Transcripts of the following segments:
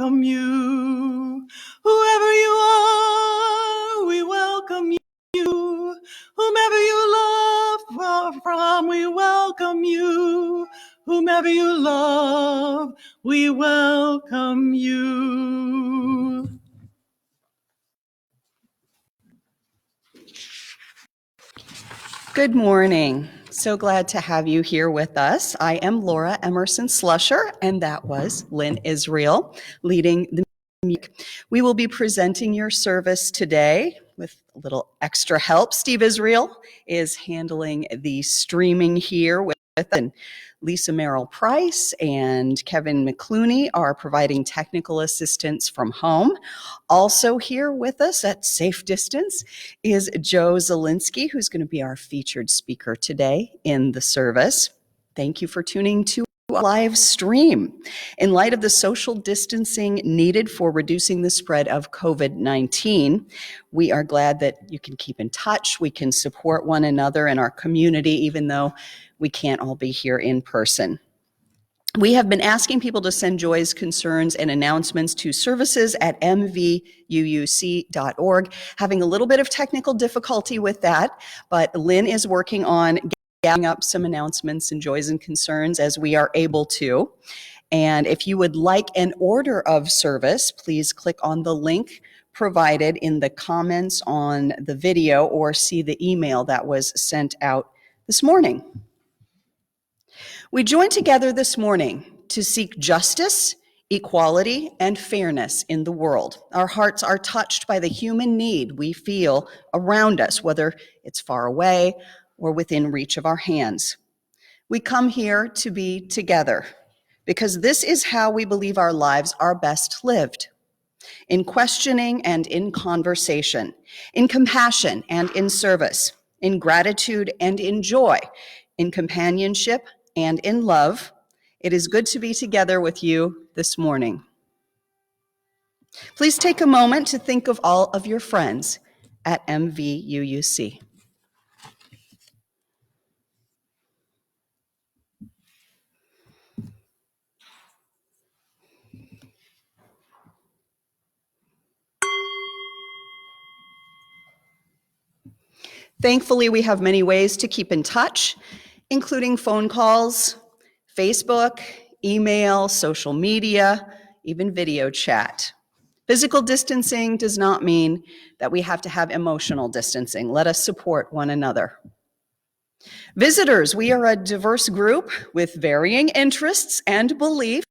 welcome you. Whoever you are, we welcome you. Whomever you love from, we welcome you. Whomever you love, we welcome you. Good morning. So glad to have you here with us. I am Laura Emerson Slusher, and that was Lynn Israel leading the music. We will be presenting your service today with a little extra help. Steve Israel is handling the streaming here with us, and Lisa Merrill Price and Kevin McClooney are providing technical assistance from home. Also here with us at safe distance is Joe Zielinksi, who's going to be our featured speaker today in the service. Thank you for tuning to our live stream. In light of the social distancing needed for reducing the spread of COVID-19, we are glad that you can keep in touch. We can support one another in our community, even though we can't all be here in person. We have been asking people to send joys, concerns, and announcements to services@mvuuc.org. Having a little bit of technical difficulty with that, but Lynn is working on gathering up some announcements and joys and concerns as we are able to. And if you would like an order of service, please click on the link provided in the comments on the video or see the email that was sent out this morning. We join together this morning to seek justice, equality, and fairness in the world. Our hearts are touched by the human need we feel around us, whether it's far away or within reach of our hands. We come here to be together because this is how we believe our lives are best lived: in questioning and in conversation, in compassion and in service, in gratitude and in joy, in companionship and in love. It is good to be together with you this morning. Please take a moment to think of all of your friends at MVUUC. Thankfully, we have many ways to keep in touch, including phone calls, Facebook, email, social media, even video chat. Physical distancing does not mean that we have to have emotional distancing. Let us support one another. Visitors, we are a diverse group with varying interests and beliefs.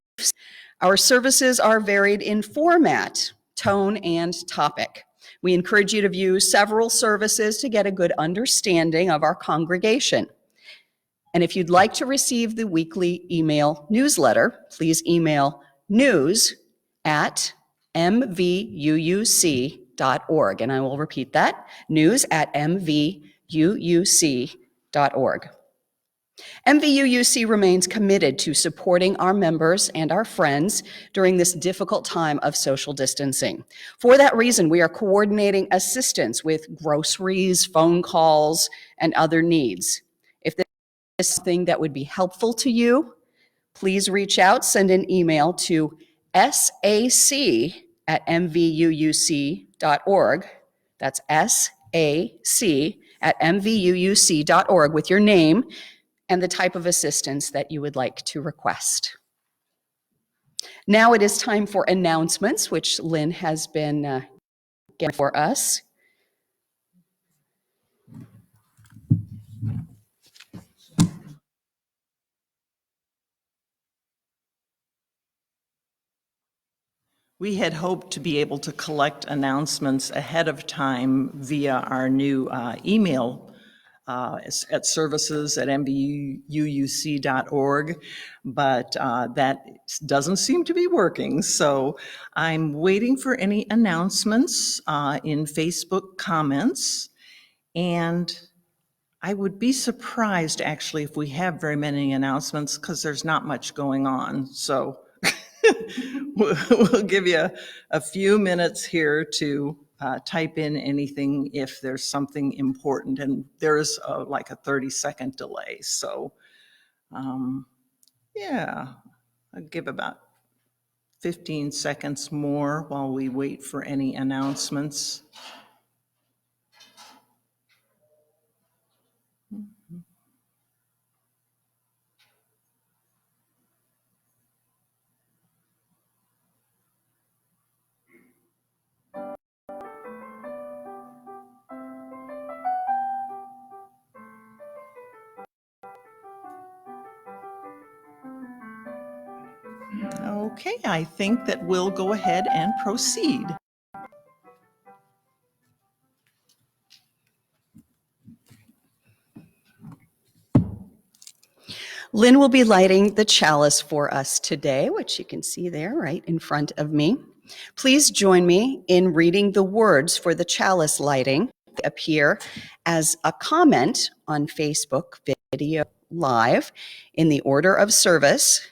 Our services are varied in format, tone, and topic. We encourage you to view several services to get a good understanding of our congregation. And if you'd like to receive the weekly email newsletter, please email news@mvuuc.org. And I will repeat that, news@mvuuc.org. MVUUC remains committed to supporting our members and our friends during this difficult time of social distancing. For that reason, we are coordinating assistance with groceries, phone calls, and other needs. If this is something that would be helpful to you, please reach out, send an email to sac@mvuuc.org. That's sac@mvuuc.org with your name and the type of assistance that you would like to request. Now it is time for announcements, which Lynn has been getting for us. We had hoped to be able to collect announcements ahead of time via our new email at services@mvuuc.org, but that doesn't seem to be working. So I'm waiting for any announcements in Facebook comments, and I would be surprised actually if we have very many announcements because there's not much going on. So we'll give you a few minutes here to type in anything if there's something important, and there's like a 30-second delay. So yeah, I'll give about 15 seconds more while we wait for any announcements. Okay, I think that we'll go ahead and proceed. Lynn will be lighting the chalice for us today, which you can see there right in front of me. Please join me in reading the words for the chalice lighting. They appear as a comment on Facebook video live in the order of service.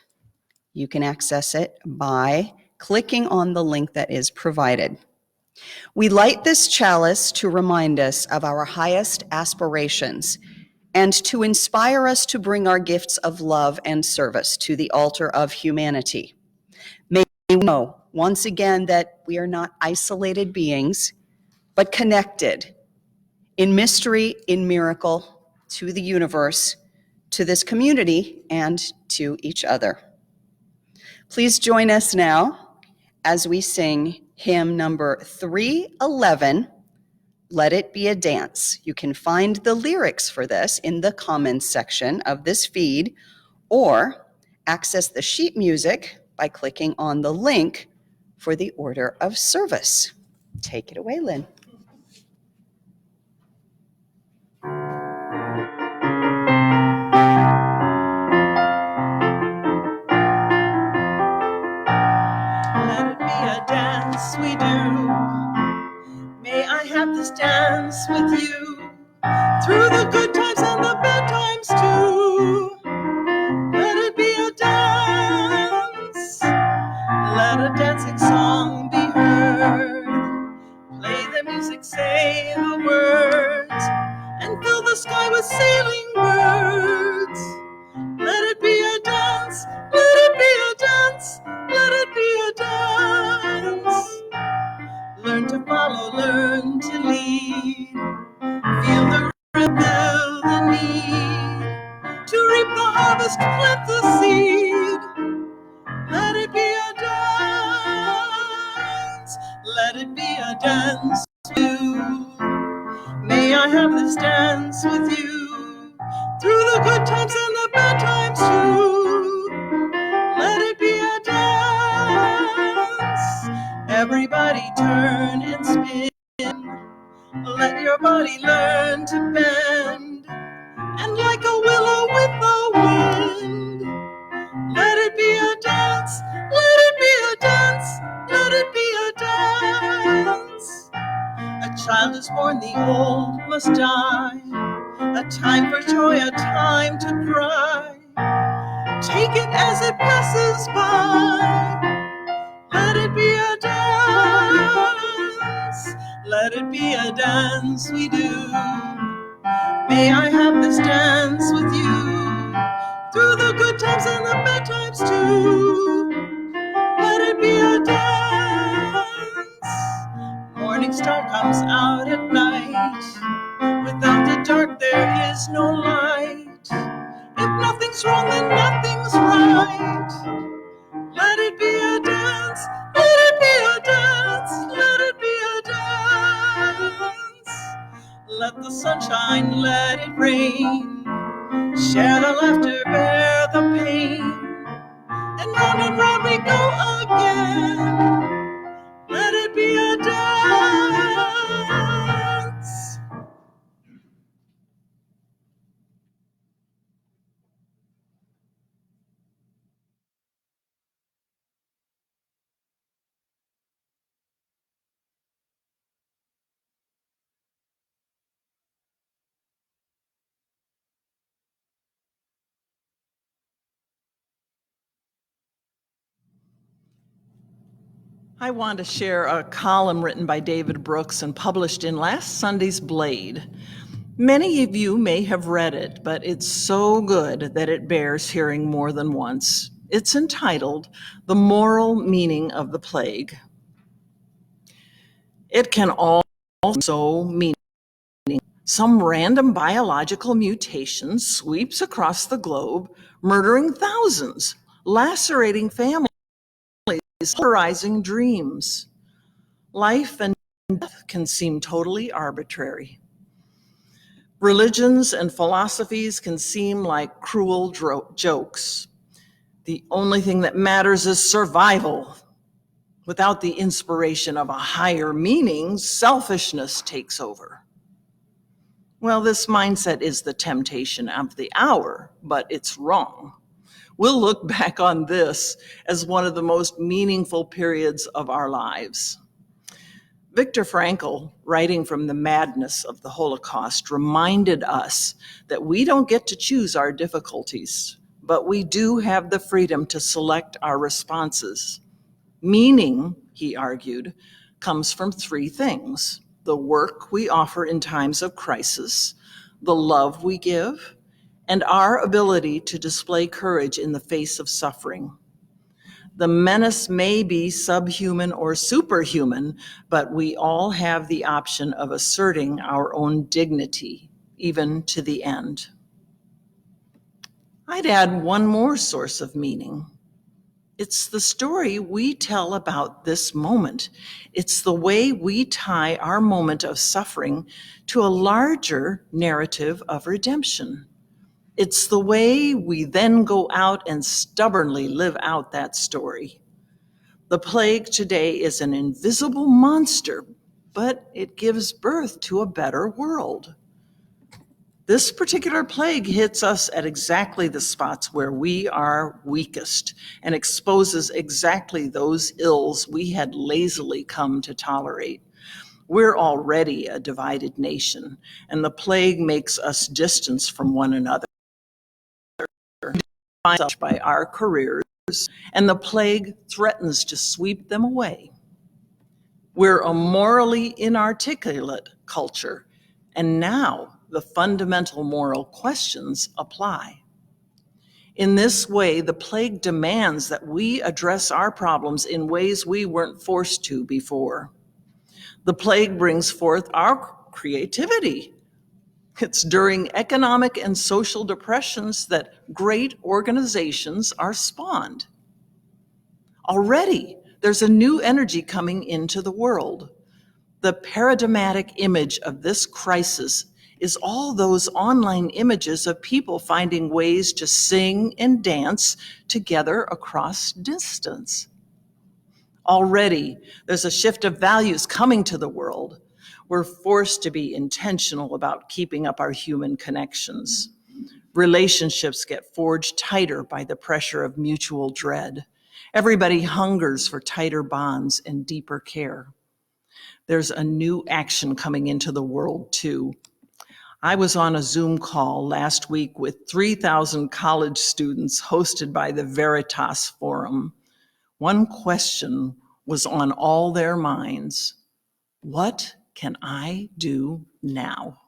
You can access it by clicking on the link that is provided. We light this chalice to remind us of our highest aspirations and to inspire us to bring our gifts of love and service to the altar of humanity. May we know once again that we are not isolated beings, but connected in mystery, in miracle, to the universe, to this community, and to each other. Please join us now as we sing hymn number 311, Let It Be a Dance. You can find the lyrics for this in the comments section of this feed, or access the sheet music by clicking on the link for the order of service. Take it away, Lynn. Let it be a dance we do. May I have this dance with you through the good times and the bad times too. Let it be a dance. Let a dancing song be heard. Play the music, say the words, and fill the sky with sailing birds. Let it be a dance. Let it be a dance. Let it be a dance. Learn to follow, learn to lead. Feel the rhythm, feel the need. To reap the harvest, plant the seed. Let it be a dance. Let it be a dance too. May I have this dance with you through the good times and the bad times too. Let it be a dance. Everybody turn and spin. Let your body learn to bend. And like a willow with the wind, let it be a dance. Let it be a dance. Let it be a dance. A child is born, the old must die. A time for joy, a time to cry. Take it as it passes by. Let it be a dance. Let it be a dance we do. May I have this dance with you through the good times and the bad times too. Let it be a dance. Morning star comes out at night. Without the dark there is no light. If nothing's wrong, then nothing's right. Let it be a dance. Let it be a dance. Let it be a dance. Let the sunshine, let it rain. Share the laughter, bear the pain. And round we go again. Let it be a dance. I want to share a column written by David Brooks and published in last Sunday's Blade. Many of you may have read it, but it's so good that it bears hearing more than once. It's entitled The Moral Meaning of the Plague. It can all so mean some random biological mutation sweeps across the globe, murdering thousands, lacerating families, polarizing dreams. Life and death can seem totally arbitrary. Religions and philosophies can seem like cruel jokes. The only thing that matters is survival. Without the inspiration of a higher meaning, selfishness takes over. Well, this mindset is the temptation of the hour, but it's wrong. We'll look back on this as one of the most meaningful periods of our lives. Viktor Frankl, writing from the madness of the Holocaust, reminded us that we don't get to choose our difficulties, but we do have the freedom to select our responses. Meaning, he argued, comes from three things: the work we offer in times of crisis, the love we give, and our ability to display courage in the face of suffering. The menace may be subhuman or superhuman, but we all have the option of asserting our own dignity, even to the end. I'd add one more source of meaning. It's the story we tell about this moment. It's the way we tie our moment of suffering to a larger narrative of redemption. It's the way we then go out and stubbornly live out that story. The plague today is an invisible monster, but it gives birth to a better world. This particular plague hits us at exactly the spots where we are weakest and exposes exactly those ills we had lazily come to tolerate. We're already a divided nation, and the plague makes us distance from one another by our careers, and the plague threatens to sweep them away. We're a morally inarticulate culture, and now the fundamental moral questions apply. In this way, the plague demands that we address our problems in ways we weren't forced to before. The plague brings forth our creativity. It's during economic and social depressions that great organizations are spawned. Already, there's a new energy coming into the world. The paradigmatic image of this crisis is all those online images of people finding ways to sing and dance together across distance. Already, there's a shift of values coming to the world. We're forced to be intentional about keeping up our human connections. Relationships get forged tighter by the pressure of mutual dread. Everybody hungers for tighter bonds and deeper care. There's a new action coming into the world, too. I was on a Zoom call last week with 3,000 college students hosted by the Veritas Forum. One question was on all their minds: what can I do now?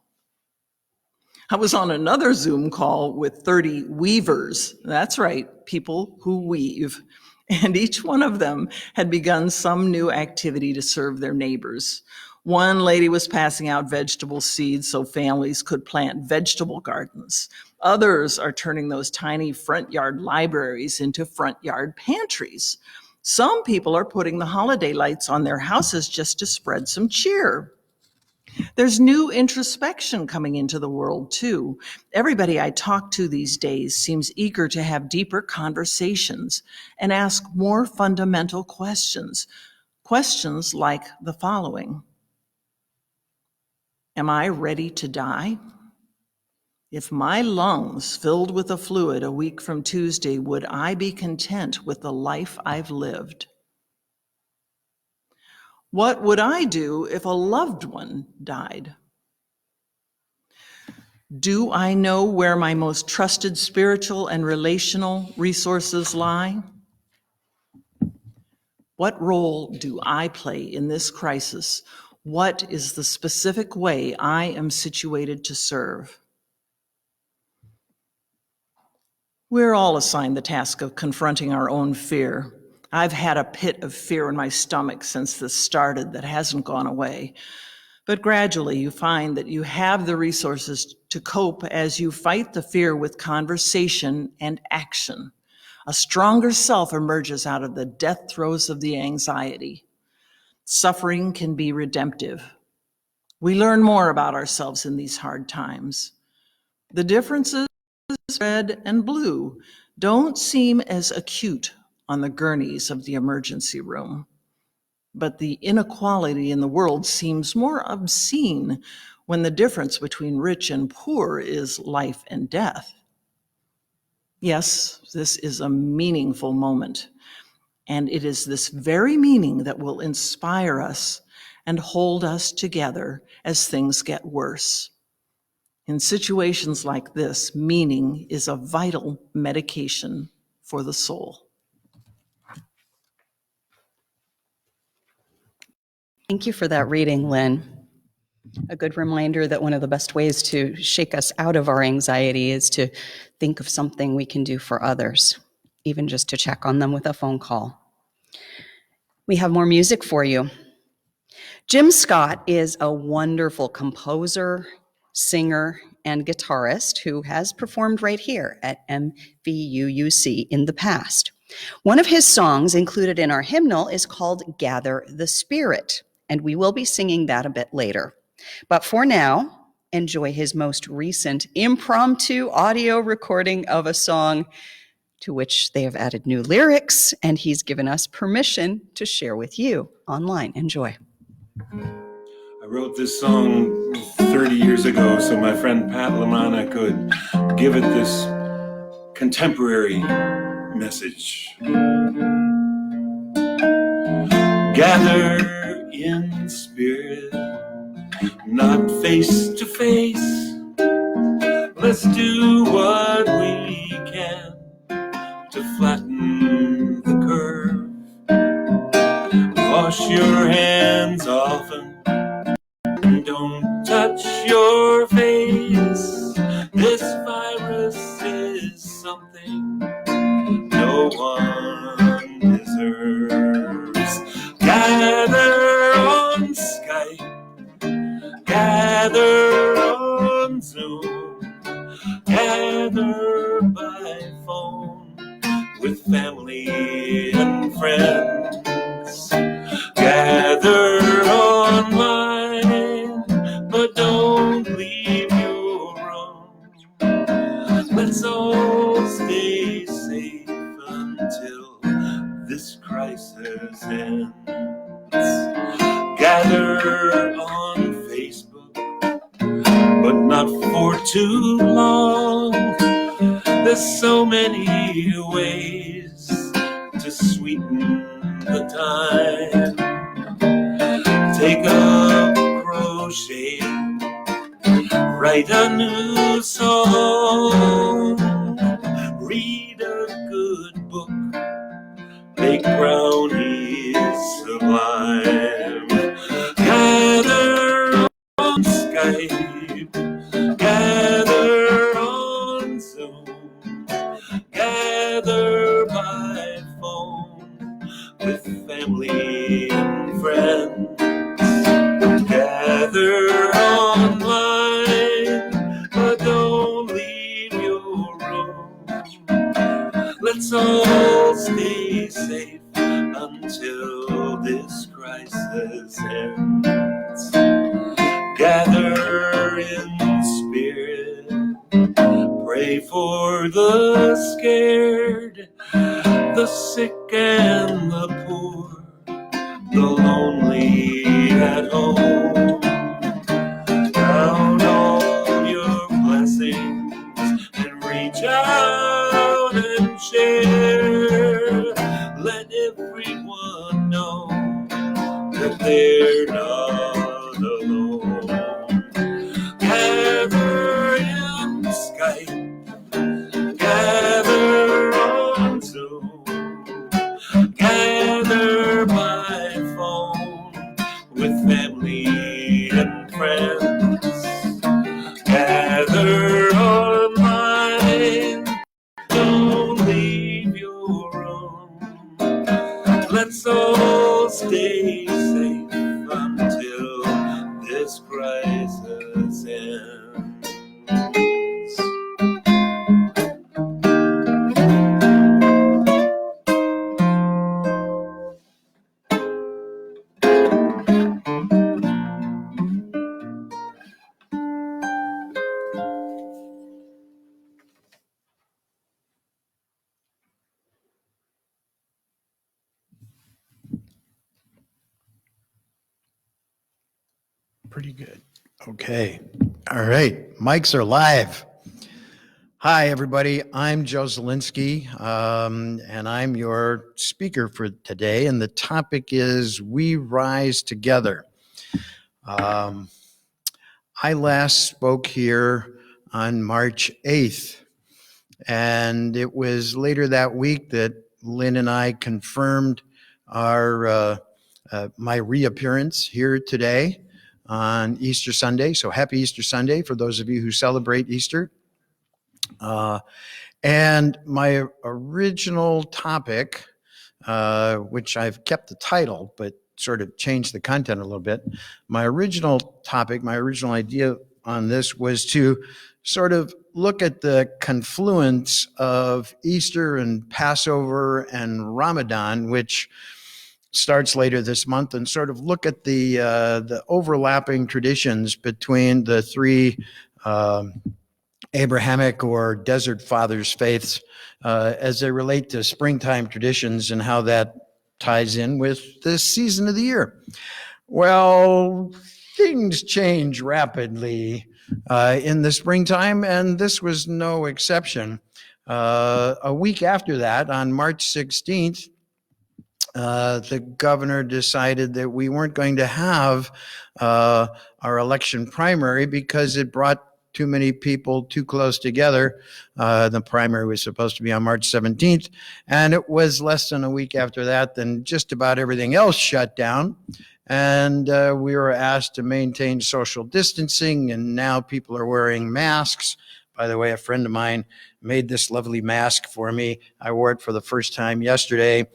I was on another Zoom call with 30 weavers. That's right, people who weave. And each one of them had begun some new activity to serve their neighbors. One lady was passing out vegetable seeds so families could plant vegetable gardens. Others are turning those tiny front yard libraries into front yard pantries. Some people are putting the holiday lights on their houses just to spread some cheer. There's new introspection coming into the world, too. Everybody I talk to these days seems eager to have deeper conversations and ask more fundamental questions. Questions like the following: am I ready to die? If my lungs filled with a fluid a week from Tuesday, would I be content with the life I've lived? What would I do if a loved one died? Do I know where my most trusted spiritual and relational resources lie? What role do I play in this crisis? What is the specific way I am situated to serve? We're all assigned the task of confronting our own fear. I've had a pit of fear in my stomach since this started that hasn't gone away. But gradually you find that you have the resources to cope as you fight the fear with conversation and action. A stronger self emerges out of the death throes of the anxiety. Suffering can be redemptive. We learn more about ourselves in these hard times. The differences, red and blue, don't seem as acute on the gurneys of the emergency room. But the inequality in the world seems more obscene when the difference between rich and poor is life and death. Yes, this is a meaningful moment, and it is this very meaning that will inspire us and hold us together as things get worse. In situations like this, meaning is a vital medication for the soul. Thank you for that reading, Lynn. A good reminder that one of the best ways to shake us out of our anxiety is to think of something we can do for others, even just to check on them with a phone call. We have more music for you. Jim Scott is a wonderful composer, singer, and guitarist who has performed right here at MVUUC in the past. One of his songs included in our hymnal is called Gather the Spirit, and we will be singing that a bit later. But for now, enjoy his most recent impromptu audio recording of a song to which they have added new lyrics, and he's given us permission to share with you online. Enjoy. I wrote this song 30 years ago so my friend Pat Lamana could give it this contemporary message. Gather in spirit, not face to face. Let's do what we can to flatten the curve. Wash your hands often. Don't touch your face. This virus is something no one deserves. Gather on Skype, gather on Zoom, gather by phone with family and friends. Gather online, but don't leave your room. Let's all stay safe until this crisis ends. Gather on Facebook, but not for too long. There's so many ways to sweeten the time. Take up crochet, write a new song, read a good book, bake brownies sublime. Gather on Skype, gather on Zoom, gather by phone with family and friends. Gather online, but don't leave your room. Let's all stay safe until this crisis ends. Gather in spirit, pray for the scared, the sick and the poor, the lonely at home. Count all your blessings and reach out and share. Let everyone know that they're not alone. Gather in Skype, gather on Zoom, gather by phone with family pretty good. Okay. All right. Mics are live. Hi, everybody. I'm Joe Zielinksi, and I'm your speaker for today. And the topic is We Rise Together. I last spoke here on March 8th, and it was later that week that Lynn and I confirmed our my reappearance here today on Easter Sunday. So happy Easter Sunday for those of you who celebrate Easter. And my original topic, which I've kept the title, but sort of changed the content a little bit. My original topic, my original idea on this was to sort of look at the confluence of Easter and Passover and Ramadan, which starts later this month, and sort of look at the overlapping traditions between the three Abrahamic or Desert Fathers faiths as they relate to springtime traditions and how that ties in with this season of the year. Well, things change rapidly in the springtime, and this was no exception. A week after that, on March 16th, the governor decided that we weren't going to have our election primary because it brought too many people too close together. The primary was supposed to be on March 17th, and it was less than a week after that then just about everything else shut down. And we were asked to maintain social distancing, and now people are wearing masks. By the way, a friend of mine made this lovely mask for me. I wore it for the first time yesterday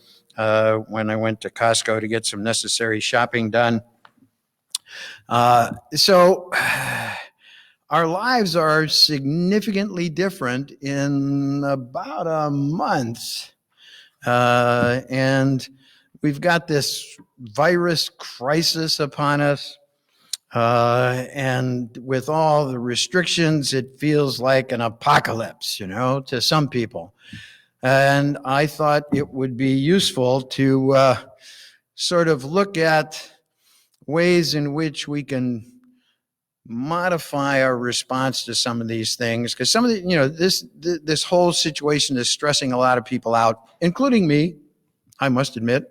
when I went to Costco to get some necessary shopping done. So our lives are significantly different in about a month. And we've got this virus crisis upon us. And with all the restrictions, it feels like an apocalypse, to some people. And I thought it would be useful to sort of look at ways in which we can modify our response to some of these things, because some of the, this whole situation is stressing a lot of people out, including me, I must admit.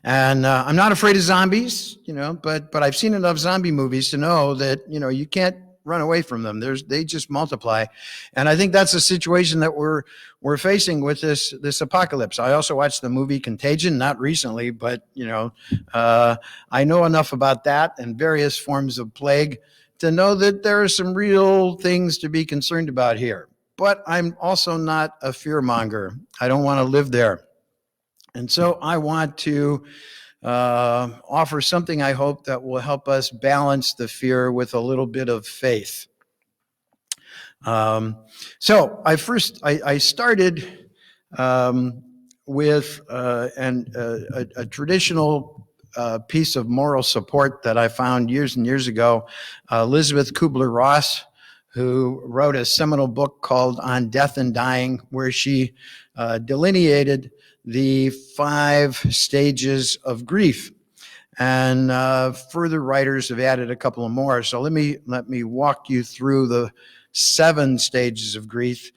And I'm not afraid of zombies, but I've seen enough zombie movies to know that, you can't run away from them. They just multiply. And I think that's a situation that we're facing with this apocalypse. I also watched the movie Contagion, not recently, but, I know enough about that and various forms of plague to know that there are some real things to be concerned about here. But I'm also not a fear monger. I don't want to live there. And so I want to offer something I hope that will help us balance the fear with a little bit of faith. So I started with a traditional piece of moral support that I found years and years ago. Elizabeth Kubler-Ross, who wrote a seminal book called On Death and Dying, where she delineated the 5 stages of grief. And further writers have added a couple of more. So let me walk you through the 7 stages of grief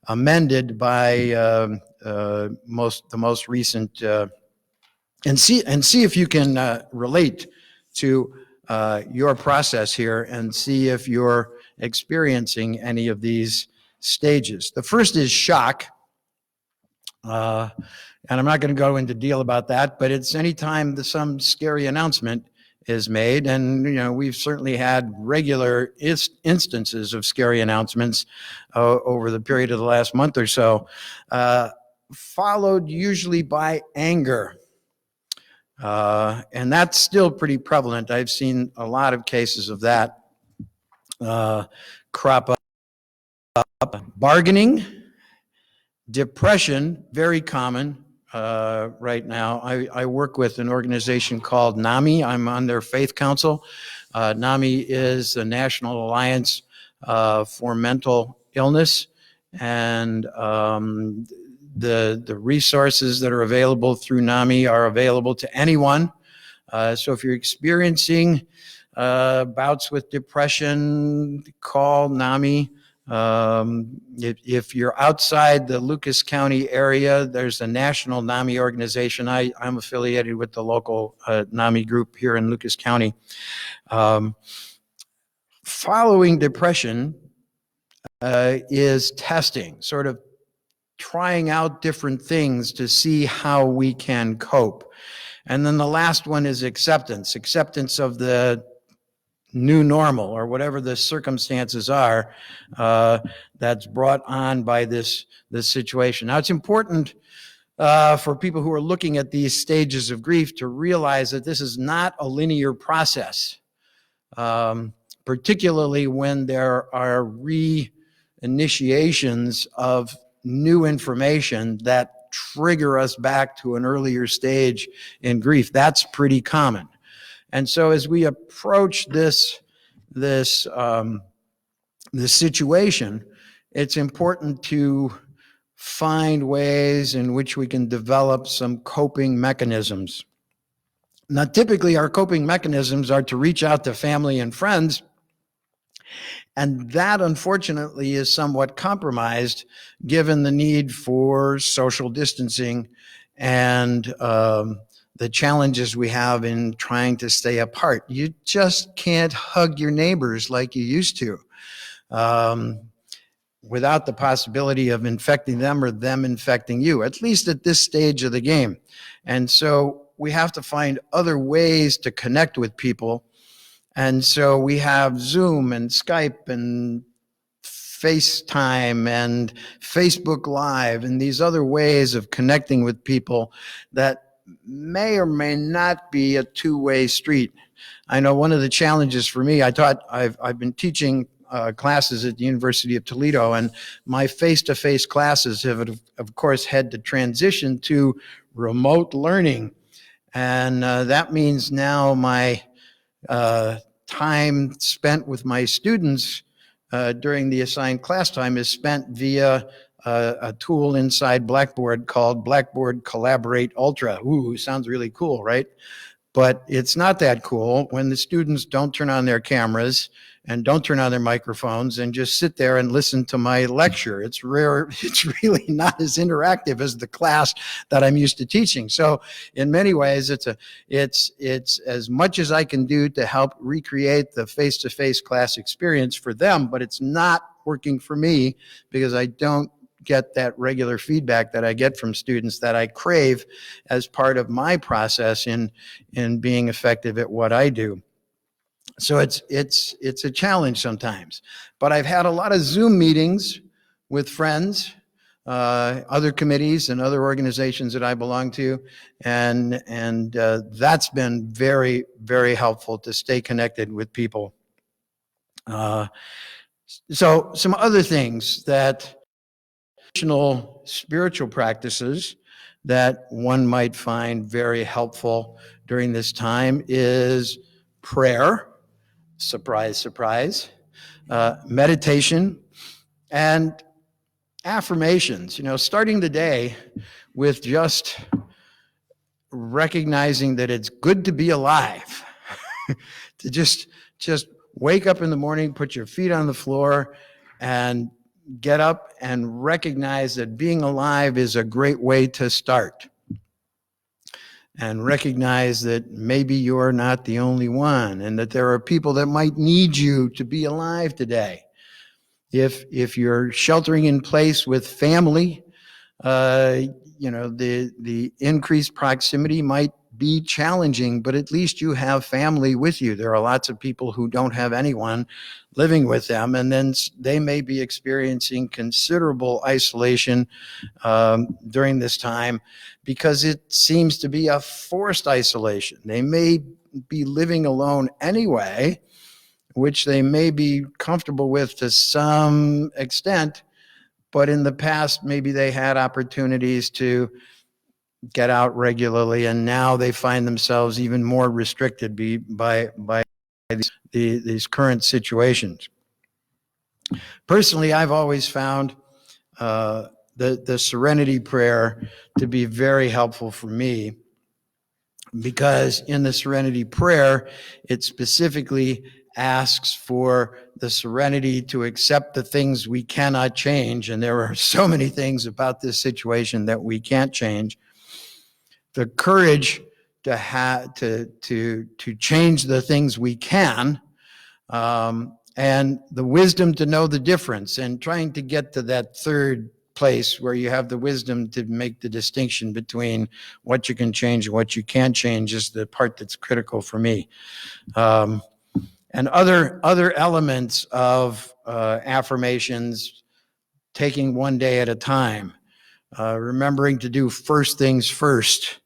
amended by the most recent, and see if you can relate to your process here and see if you're experiencing any of these stages. The first is shock. And I'm not going to go into deal about that, but it's anytime some scary announcement is made, and we've certainly had regular instances of scary announcements over the period of the last month or so, followed usually by anger. And that's still pretty prevalent. I've seen a lot of cases of that crop up. Bargaining, depression, very common right now. I work with an organization called NAMI. I'm on their faith council. NAMI is the National Alliance for Mental Illness, and the resources that are available through NAMI are available to anyone So if you're experiencing bouts with depression, call NAMI. If you're outside the Lucas County area, there's a national NAMI organization. I'm affiliated with the local NAMI group here in Lucas County. Following depression is testing, sort of trying out different things to see how we can cope. And then the last one is acceptance of the new normal or whatever the circumstances are that's brought on by this situation. Now, it's important for people who are looking at these stages of grief to realize that this is not a linear process, particularly when there are reinitiations of new information that trigger us back to an earlier stage in grief. That's pretty common. And so as we approach this situation, it's important to find ways in which we can develop some coping mechanisms. Now, typically our coping mechanisms are to reach out to family and friends, and that unfortunately is somewhat compromised given the need for social distancing and the challenges we have in trying to stay apart. You just can't hug your neighbors like you used to without the possibility of infecting them or them infecting you, at least at this stage of the game. And so we have to find other ways to connect with people. And so we have Zoom and Skype and FaceTime and Facebook Live and these other ways of connecting with people that may or may not be a two-way street. I know one of the challenges for me, I've been teaching classes at the University of Toledo, and my face-to-face classes have, of course, had to transition to remote learning. And that means now my time spent with my students during the assigned class time is spent via a tool inside Blackboard called Blackboard Collaborate Ultra. Ooh, sounds really cool, right? But it's not that cool when the students don't turn on their cameras and don't turn on their microphones and just sit there and listen to my lecture. It's really not as interactive as the class that I'm used to teaching. So in many ways, it's as much as I can do to help recreate the face-to-face class experience for them, but it's not working for me because I don't get that regular feedback that I get from students that I crave as part of my process in being effective at what I do. So it's a challenge sometimes, but I've had a lot of Zoom meetings with friends, other committees and other organizations that I belong to, and that's been very, very helpful to stay connected with people. So some other things that traditional spiritual practices that one might find very helpful during this time is prayer, surprise, surprise, meditation, and affirmations. You know, starting the day with just recognizing that it's good to be alive, to just wake up in the morning, put your feet on the floor, and get up and recognize that being alive is a great way to start. And recognize that maybe you're not the only one and that there are people that might need you to be alive today. If you're sheltering in place with family, you know, the increased proximity might be challenging, but at least you have family with you. There are lots of people who don't have anyone living with them, and then they may be experiencing considerable isolation during this time because it seems to be a forced isolation. They may be living alone anyway, which they may be comfortable with to some extent, but in the past, maybe they had opportunities to get out regularly, and now they find themselves even more restricted by these current situations. Personally, I've always found the Serenity Prayer to be very helpful for me because in the Serenity Prayer, it specifically asks for the serenity to accept the things we cannot change. And there are so many things about this situation that we can't change. The courage to change the things we can, and the wisdom to know the difference, and trying to get to that third place where you have the wisdom to make the distinction between what you can change and what you can't change is the part that's critical for me. And other elements of affirmations, taking one day at a time, remembering to do first things first,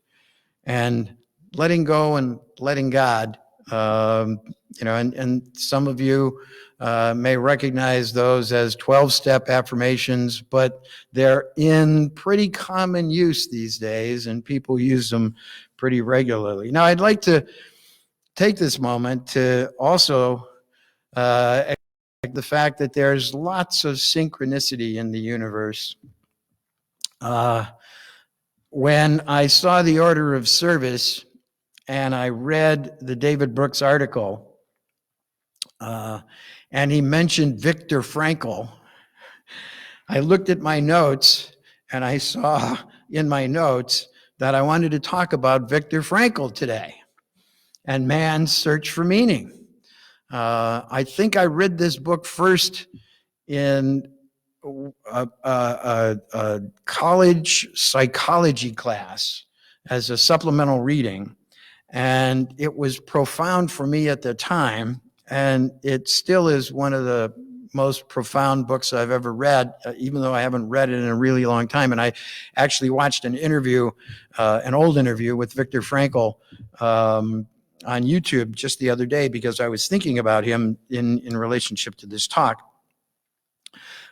and letting go and letting God. And some of you may recognize those as 12-step affirmations, but they're in pretty common use these days, and people use them pretty regularly. Now, I'd like to take this moment to also acknowledge the fact that there's lots of synchronicity in the universe. When I saw the order of service and I read the David Brooks article, and he mentioned Viktor Frankl, I looked at my notes and I saw in my notes that I wanted to talk about Viktor Frankl today and man's search for meaning. I think I read this book first in a college psychology class as a supplemental reading, and it was profound for me at the time, and it still is one of the most profound books I've ever read, even though I haven't read it in a really long time. And I actually watched an interview, an old interview with Viktor Frankl on YouTube just the other day because I was thinking about him in relationship to this talk.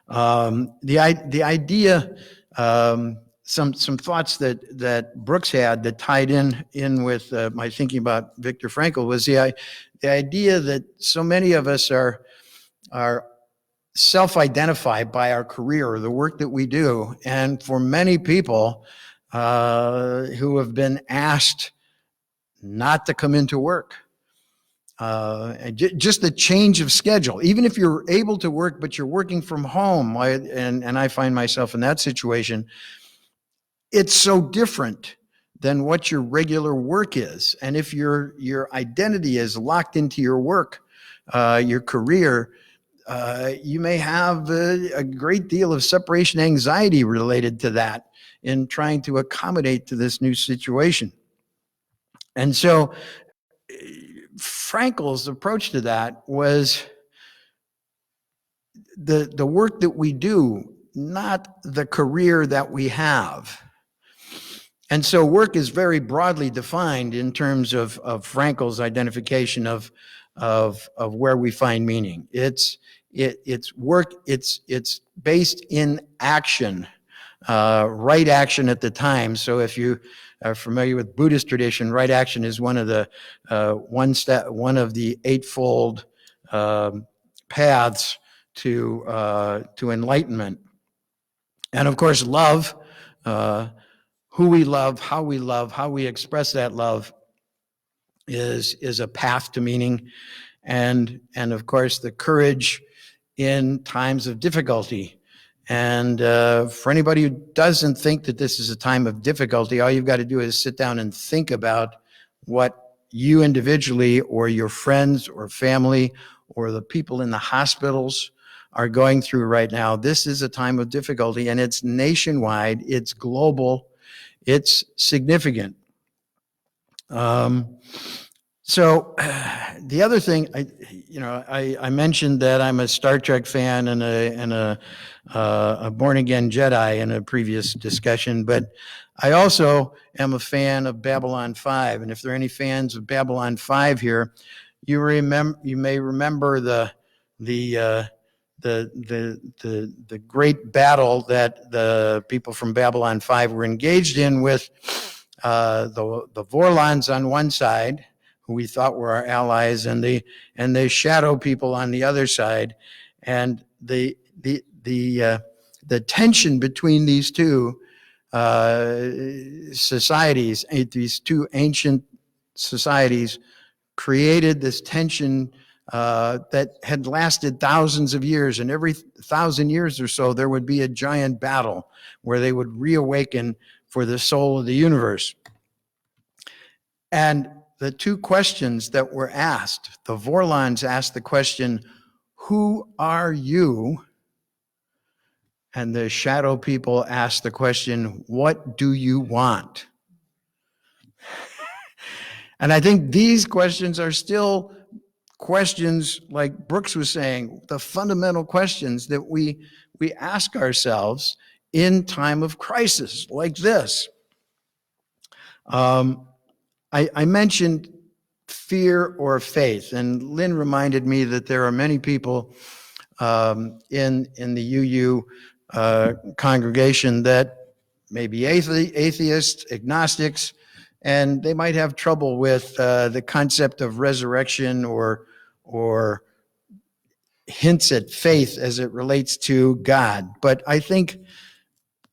The idea, some thoughts that Brooks had that tied in with my thinking about Viktor Frankl was the idea that so many of us are self-identify by our career or the work that we do. And for many people who have been asked not to come into work, just the change of schedule, even if you're able to work, but you're working from home, and I find myself in that situation, it's so different than what your regular work is. And if your identity is locked into your work, your career, you may have a great deal of separation anxiety related to that in trying to accommodate to this new situation. And so Frankl's approach to that was the work that we do, not the career that we have. And so work is very broadly defined in terms of Frankl's identification of where we find meaning. It's work. It's based in action, right action at the time. So if you are familiar with Buddhist tradition, right action is one of the one of the eightfold paths to enlightenment. And of course, love, who we love, how we express that love is a path to meaning. And of course, the courage in times of difficulty. And for anybody who doesn't think that this is a time of difficulty, all you've got to do is sit down and think about what you individually or your friends or family or the people in the hospitals are going through right now. This is a time of difficulty, and it's nationwide, it's global, it's significant. So the other thing, I mentioned that I'm a Star Trek fan and a born again Jedi in a previous discussion, but I also am a fan of Babylon 5. And if there are any fans of Babylon 5 here, you may remember the great battle that the people from Babylon 5 were engaged in with the Vorlons on one side, who we thought were our allies, and the shadow people on the other side, and the tension between these two societies, these two ancient societies created this tension that had lasted thousands of years. And every 1,000 years or so, there would be a giant battle where they would reawaken for the soul of the universe. And the two questions that were asked, the Vorlons asked the question, "Who are you?" And the shadow people asked the question, "What do you want?" And I think these questions are still questions, like Brooks was saying, the fundamental questions that we ask ourselves in time of crisis like this. I mentioned fear or faith, and Lynn reminded me that there are many people in the UU congregation that may be atheists, agnostics, and they might have trouble with the concept of resurrection or hints at faith as it relates to God. But I think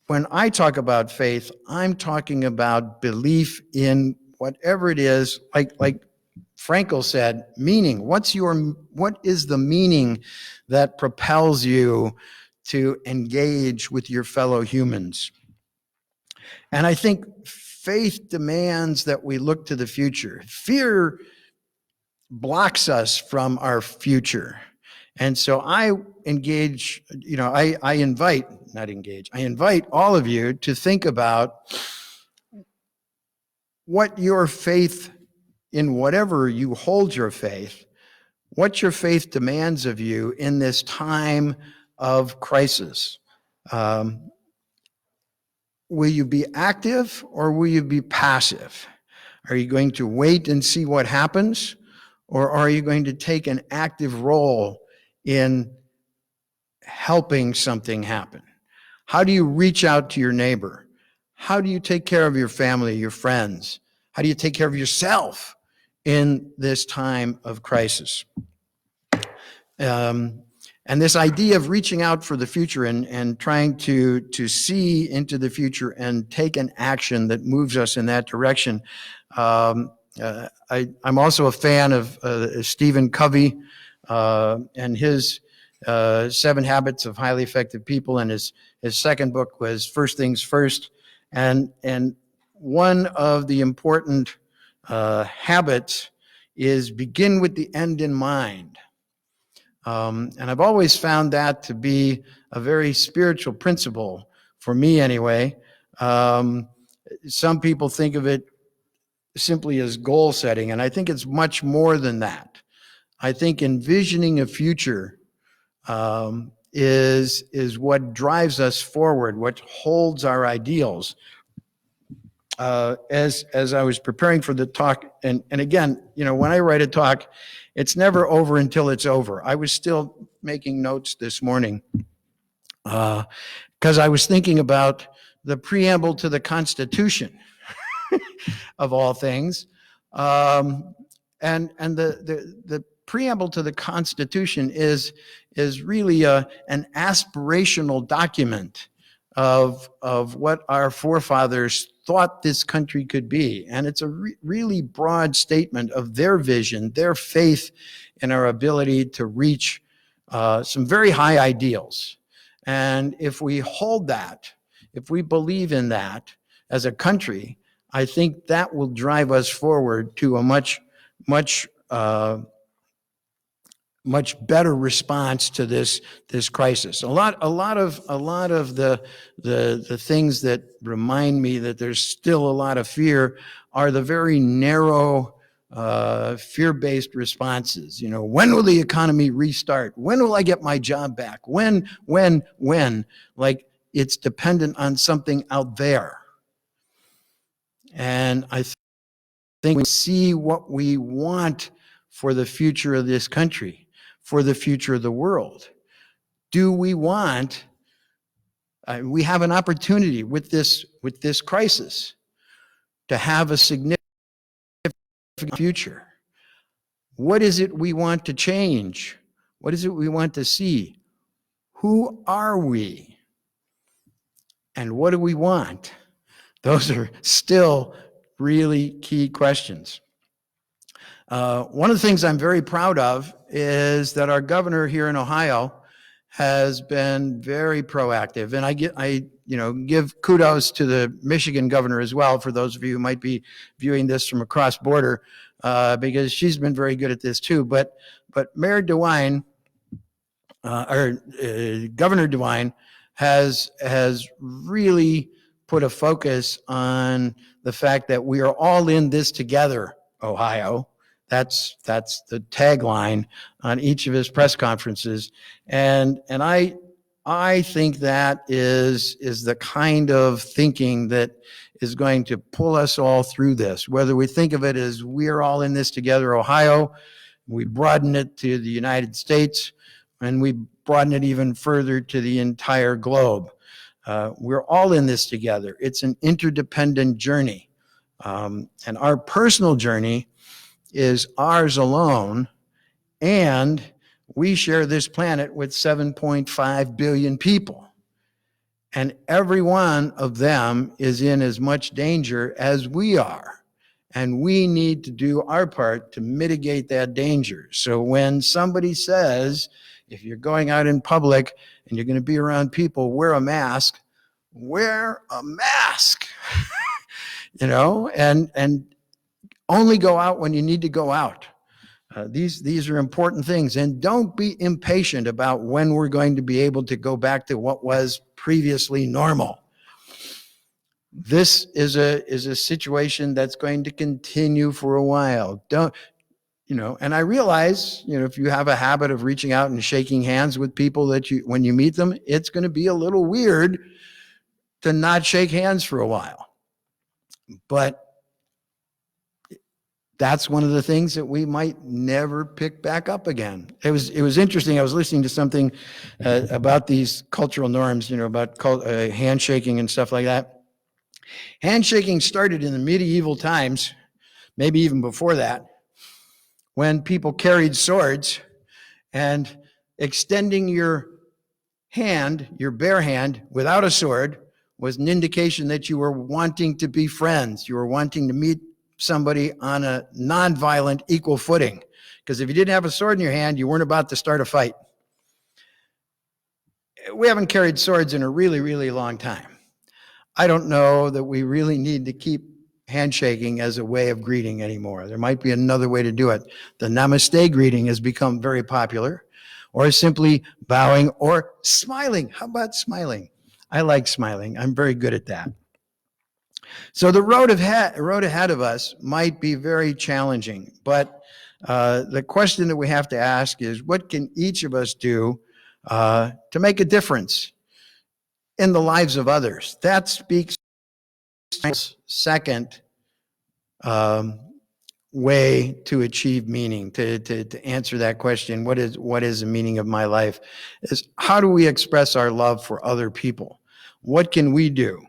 when I talk about faith, I'm talking about belief in whatever it is, like Frankel said, meaning. What is the meaning that propels you to engage with your fellow humans? And I think faith demands that we look to the future. Fear blocks us from our future. And so I invite all of you to think about what your faith, in whatever you hold your faith, what your faith demands of you in this time of crisis. Will you be active or will you be passive? Are you going to wait and see what happens? Or are you going to take an active role in helping something happen? How do you reach out to your neighbor? How do you take care of your family, your friends? How do you take care of yourself in this time of crisis? And this idea of reaching out for the future and trying to see into the future and take an action that moves us in that direction. I'm also a fan of Stephen Covey and his 7 Habits of Highly Effective People, and his second book was First Things First. And one of the important habits is begin with the end in mind. And I've always found that to be a very spiritual principle, for me anyway. Some people think of it simply as goal setting, and I think it's much more than that. I think envisioning a future is what drives us forward, what holds our ideals. As I was preparing for the talk, and again, when I write a talk, it's never over until it's over. I was still making notes this morning because I was thinking about the preamble to the Constitution, of all things, and the preamble to the Constitution is really an aspirational document of what our forefathers thought this country could be. And it's a really broad statement of their vision, their faith in our ability to reach some very high ideals. And if we hold that, if we believe in that as a country, I think that will drive us forward to a much better response to this crisis. A lot of the things that remind me that there's still a lot of fear are the very narrow fear-based responses. When will the economy restart? When will I get my job back? When? Like it's dependent on something out there. And I think we see what we want for the future of this country, for the future of the world. Do we want, we have an opportunity with this crisis to have a significant future. What is it we want to change? What is it we want to see? Who are we? And what do we want? Those are still really key questions. One of the things I'm very proud of is that our governor here in Ohio has been very proactive, and I give kudos to the Michigan governor as well. For those of you who might be viewing this from across border, because she's been very good at this too. But Mayor DeWine, Governor DeWine, has really put a focus on the fact that we are all in this together, Ohio. That's the tagline on each of his press conferences, and I think that is the kind of thinking that is going to pull us all through this. Whether we think of it as we're all in this together, Ohio, we broaden it to the United States, and we broaden it even further to the entire globe. We're all in this together. It's an interdependent journey, and our personal journey is ours alone, and we share this planet with 7.5 billion people, and every one of them is in as much danger as we are, and we need to do our part to mitigate that danger. So when somebody says, if you're going out in public and you're going to be around people, wear a mask, and only go out when you need to go out. These are important things, and don't be impatient about when we're going to be able to go back to what was previously normal. This is a situation that's going to continue for a while. And I realize, if you have a habit of reaching out and shaking hands with people when you meet them, it's going to be a little weird to not shake hands for a while. But that's one of the things that we might never pick back up again. It was interesting. I was listening to something about these cultural norms, about handshaking and stuff like that. Handshaking started in the medieval times, maybe even before that, when people carried swords, and extending your hand, your bare hand, without a sword was an indication that you were wanting to be friends. You were wanting to meet somebody on a nonviolent, equal footing. Because if you didn't have a sword in your hand, you weren't about to start a fight. We haven't carried swords in a really, really long time. I don't know that we really need to keep handshaking as a way of greeting anymore. There might be another way to do it. The namaste greeting has become very popular, or simply bowing or smiling. How about smiling? I like smiling. I'm very good at that. So the road ahead of us might be very challenging, but the question that we have to ask is, what can each of us do to make a difference in the lives of others? That speaks to the second way to achieve meaning, to answer that question, what is the meaning of my life, is how do we express our love for other people? What can we do?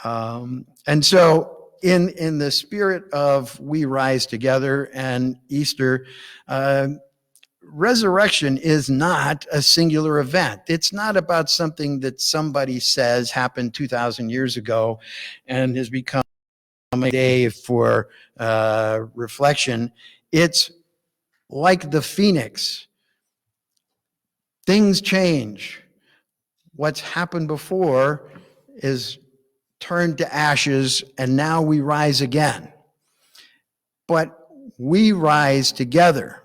And so in the spirit of We Rise Together and Easter, resurrection is not a singular event. It's not about something that somebody says happened 2,000 years ago and has become a day for reflection. It's like the phoenix. Things change. What's happened before is turned to ashes, and now we rise again. But we rise together.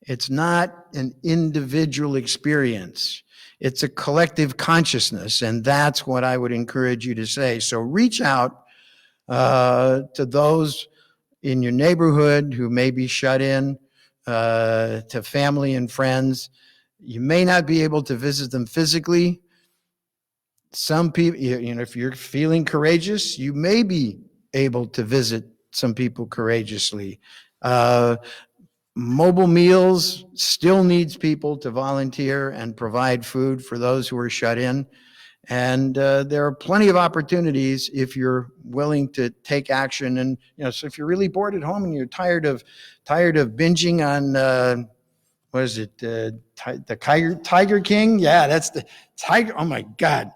It's not an individual experience. It's a collective consciousness, and that's what I would encourage you to say. So reach out to those in your neighborhood who may be shut in, to family and friends. You may not be able to visit them physically. Some people, if you're feeling courageous, you may be able to visit some people courageously. Mobile Meals still needs people to volunteer and provide food for those who are shut in. And there are plenty of opportunities if you're willing to take action. And so if you're really bored at home and you're tired of binging on what is it, the Tiger King? Yeah, that's the Tiger. Oh my God,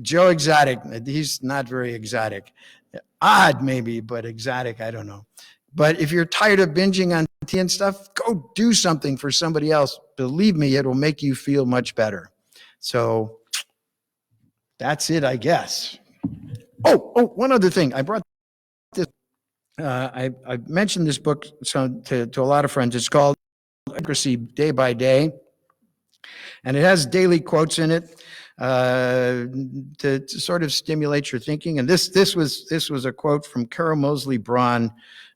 Joe Exotic. He's not very exotic. Odd maybe, but exotic, I don't know. But if you're tired of binging on TV and stuff, go do something for somebody else. Believe me, it will make you feel much better. So that's it, I guess. Oh, one other thing. I brought this. I mentioned this book to a lot of friends. It's called Democracy Day by Day, and it has daily quotes in it to sort of stimulate your thinking. And this was a quote from Carol Moseley Braun,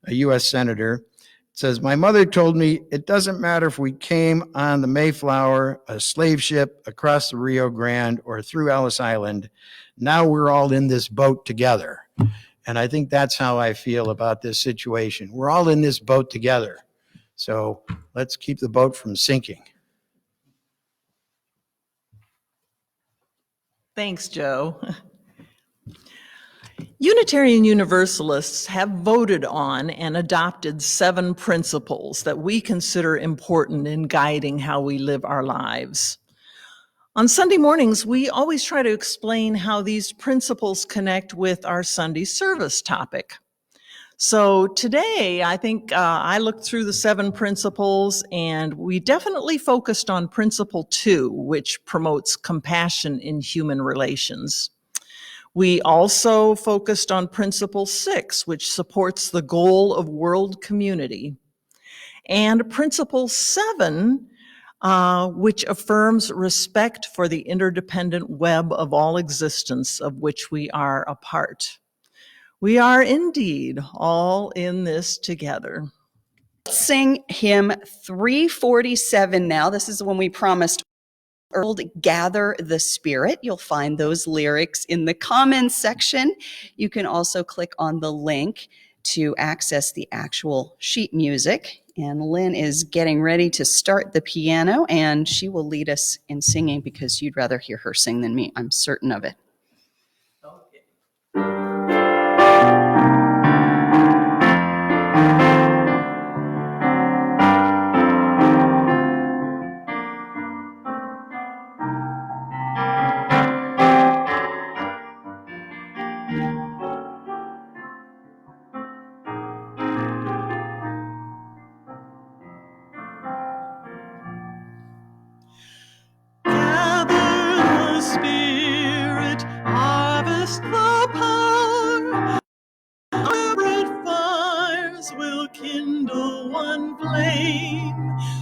a U.S. senator. It says, "My mother told me it doesn't matter if we came on the Mayflower, a slave ship, across the Rio Grande, or through Ellis Island. Now we're all in this boat together." And I think that's how I feel about this situation. We're all in this boat together. So let's keep the boat from sinking. Thanks, Joe. Unitarian Universalists have voted on and adopted 7 principles that we consider important in guiding how we live our lives. On Sunday mornings, we always try to explain how these principles connect with our Sunday service topic. So today, I think I looked through the 7 principles, and we definitely focused on principle 2, which promotes compassion in human relations. We also focused on principle 6, which supports the goal of world community, and principle 7, which affirms respect for the interdependent web of all existence of which we are a part. We are indeed all in this together. Let's sing hymn 347 now. This is the one we promised. Gather the Spirit. You'll find those lyrics in the comments section. You can also click on the link to access the actual sheet music. And Lynn is getting ready to start the piano, and she will lead us in singing because you'd rather hear her sing than me. I'm certain of it. Okay.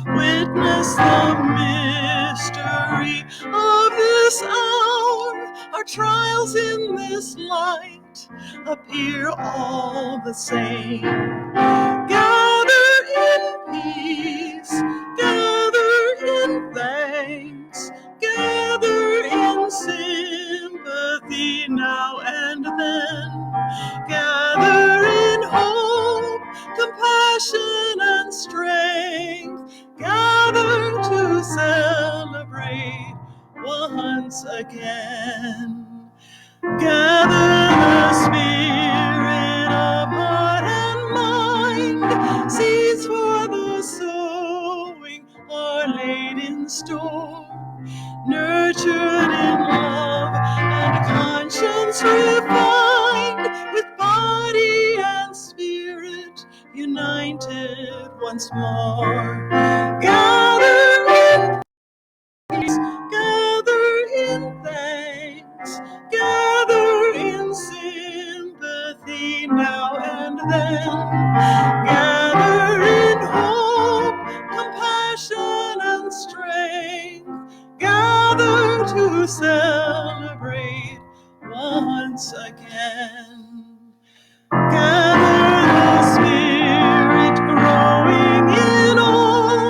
Witness the mystery of this hour. Our trials in this light appear all the same. Gather in peace, gather in thanks, gather in sympathy now and then. Gather in hope, compassion, and strength. Gather to celebrate once again. Gather the spirit of heart and mind. Seeds for the sowing are laid in store. Nurtured in love and conscience refined, with body and spirit united once more. Gather in peace, gather in thanks, gather in sympathy now and then. Gather in hope, compassion, and strength. Gather to celebrate once again. Gather the Spirit growing in all,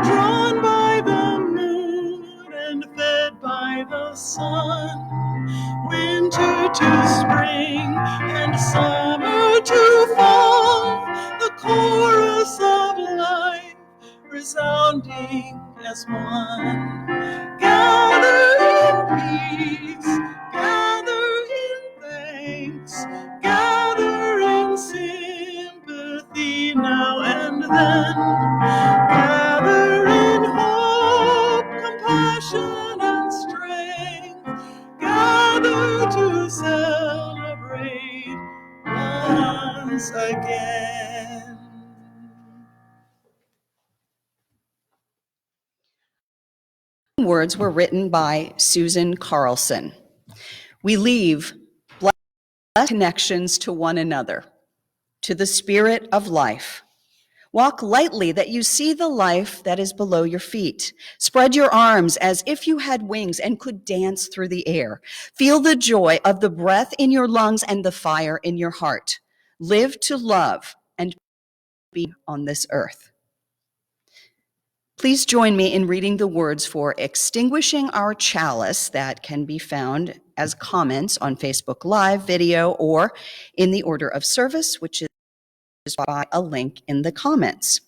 drawn by the moon and fed by the sun. Winter to spring and summer to fall, the chorus of life resounding as one. Gather in peace, gather in thanks, gather in sympathy now and then. Gather in hope, compassion, and strength. Gather to celebrate once again. words were written by Susan Carlson. We leave blessed connections to one another, to the spirit of life. Walk lightly that you see the life that is below your feet. Spread your arms as if you had wings and could dance through the air. Feel the joy of the breath in your lungs and the fire in your heart. Live to love and be on this earth. Please join me in reading the words for Extinguishing Our Chalice that can be found as comments on Facebook Live video or in the order of service, which is by a link in the comments.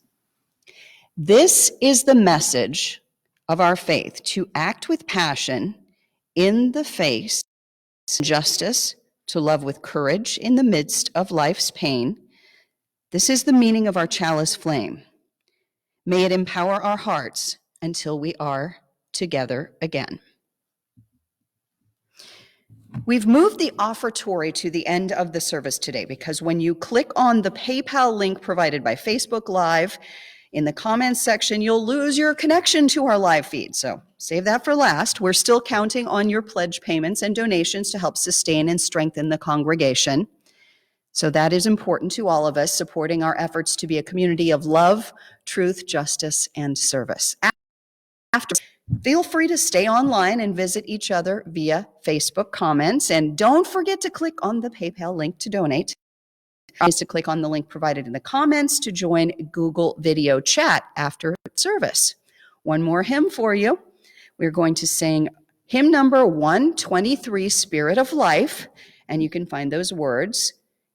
This is the message of our faith: to act with passion in the face of injustice, to love with courage in the midst of life's pain. This is the meaning of our chalice flame. May it empower our hearts until we are together again. We've moved the offertory to the end of the service today because when you click on the PayPal link provided by Facebook Live, in the comments section, you'll lose your connection to our live feed. So save that for last. We're still counting on your pledge payments and donations to help sustain and strengthen the congregation. So that is important to all of us, supporting our efforts to be a community of love, truth, justice, and service. Feel free to stay online and visit each other via Facebook comments. And don't forget to click on the PayPal link to donate. Is to click on the link provided in the comments to join Google Video Chat after service. One more hymn for you. We're going to sing hymn number 123, Spirit of Life, and you can find those words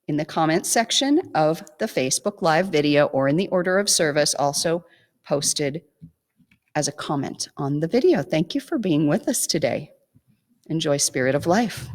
in the comments section of the Facebook Live video or in the order of service, also posted as a comment on the video. Thank you for being with us today. Enjoy Spirit of Life.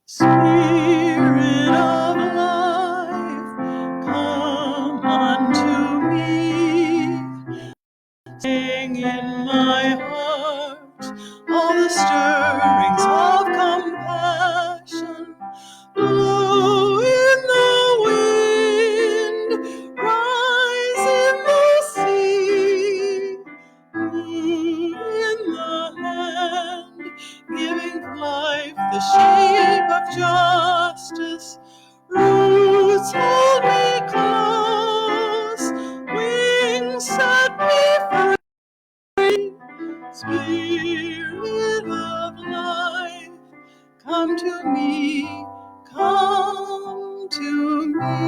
Spirit of life, come unto me. Sing in my heart all the stirrings of compassion. Blow in the wind, rise in the sea. Move in the hand, giving life the shape of justice. Roots hold me close, wings set me free. Spirit of life, come to me, come to me.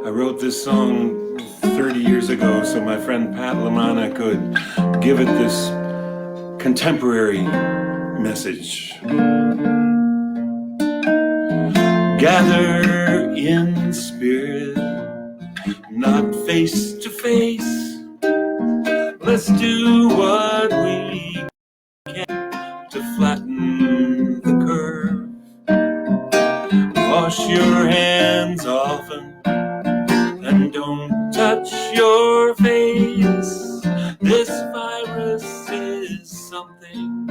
I wrote this song 30 years ago so my friend Pat Lamana could give it this contemporary message. Gather in spirit, not face to face. Let's do what we can to flatten the curve. Wash your hands often and don't touch your face. This virus is something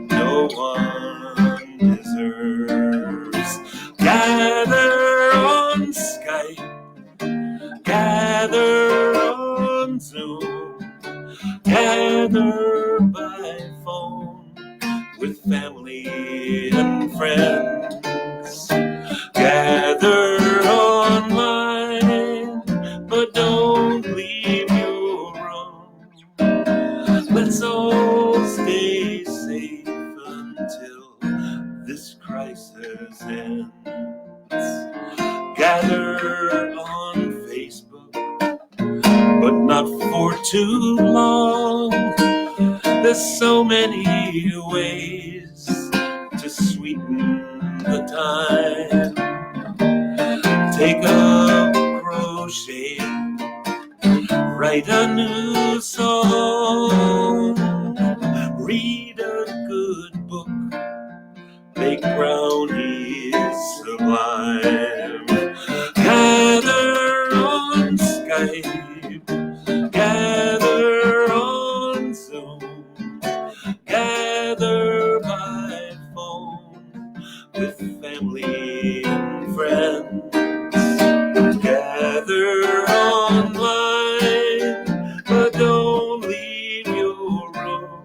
no one deserves. Gather on Skype, gather on Zoom, gather by phone with family and friends. Gather online, gather on Facebook, but not for too long. There's so many ways to sweeten the time. Take up crochet, write a new song, read a good book, make brownies sublime. Gather on Skype, gather on Zoom, gather by phone with family and friends. Gather online, but don't leave your room.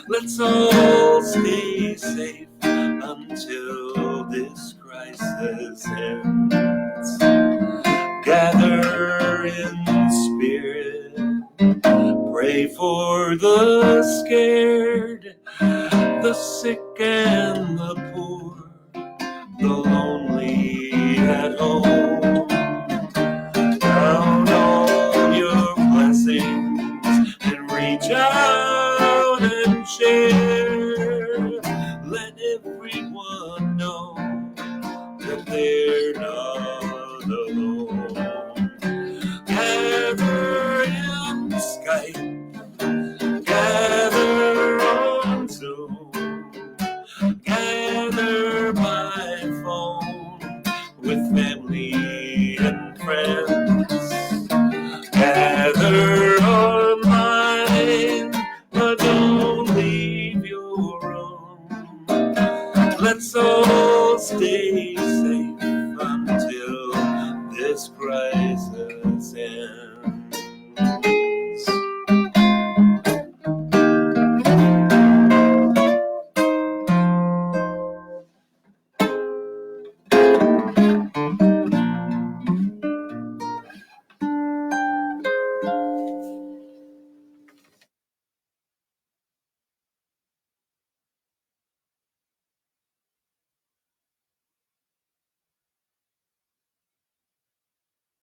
Let's all stay safe until this crisis ends. Gather in spirit, pray for the scared, the sick and the poor, the lonely at home. Count all your blessings and reach out and share. Let everyone know that they're not alone. Gather in Skype, gather on Zoom, gather by phone with family